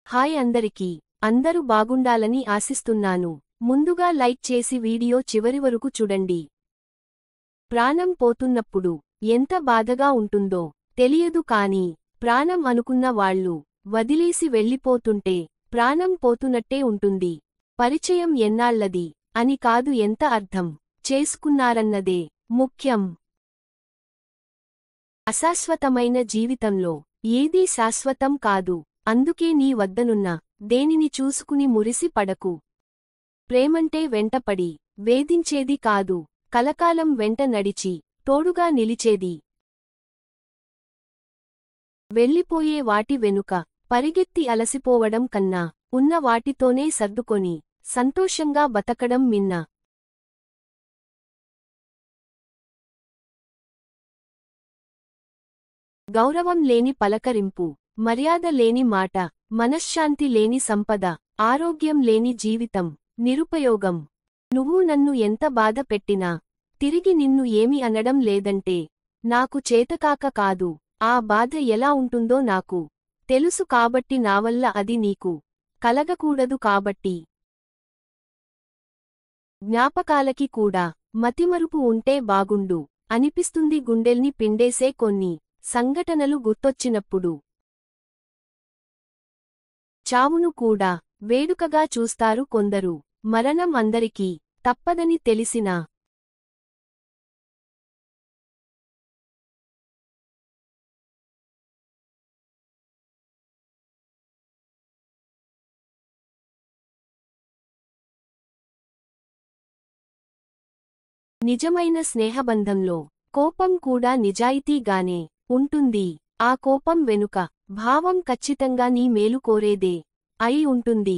Hi అందరికీ, అందరూ బాగుండాలని ఆశిస్తున్నాను. ముందుగా లైక్ చేసి వీడియో చివరి వరకు చూడండి. ప్రాణం పోతున్నప్పుడు ఎంత బాధగా ఉంటుందో తెలియదు కానీ, ప్రాణం అనుకున్న వాళ్ళు వదిలేసి వెళ్ళిపోతుంటే ప్రాణం పోతున్నట్టే ఉంటుంది. పరిచయం ఎన్నాళ్లది అని కాదు, ఎంత అర్థం చేసుకున్నారన్నదే ముఖ్యం. అశాశ్వతమైన జీవితంలో ఏదీ శాశ్వతం కాదు. అందుకే నీ వద్దనున్న దేనిని చూసుకుని మురిసి పడకు. ప్రేమంటే వెంటపడి వేధించేది కాదు, కలకాలం వెంట నడిచి తోడుగా నిలిచేది. వెళ్ళిపోయే వాటి వెనుక పరిగెత్తి అలసిపోవడం కన్నా, ఉన్న వాటితోనే సర్దుకొని సంతోషంగా బతకడం మిన్న. గౌరవం లేని పలకరింపు, మర్యాద లేని మాట, మనశ్శాంతి లేని సంపద, ఆరోగ్యం లేని జీవితం నిరుపయోగం. నువ్వు నన్ను ఎంత బాధ పెట్టినా తిరిగి నిన్ను ఏమి అనడం లేదంటే నాకు చేతకాక కాదు. ఆ బాధ ఎలా ఉంటుందో నాకు తెలుసు కాబట్టి, నావల్ల అది నీకు కలగకూడదు కాబట్టి. జ్ఞాపకాలకి కూడా మతిమరుపు ఉంటే బాగుండు అనిపిస్తుంది. గుండెల్ని పిండేసే కొన్ని సంఘటనలు గుర్తొచ్చినప్పుడు. చావును కూడా వేడుకగా చూస్తారు కొందరు. మరణం అందరికీ తప్పదని తెలిసినా నిజమైన స్నేహబంధంలో కోపం కూడా నిజాయితీగానే ఉంటుంది. ఆ కోపం వెనుక భావం ఖచ్చితంగా నీ మేలు కోరేదే అయి ఉంటుంది.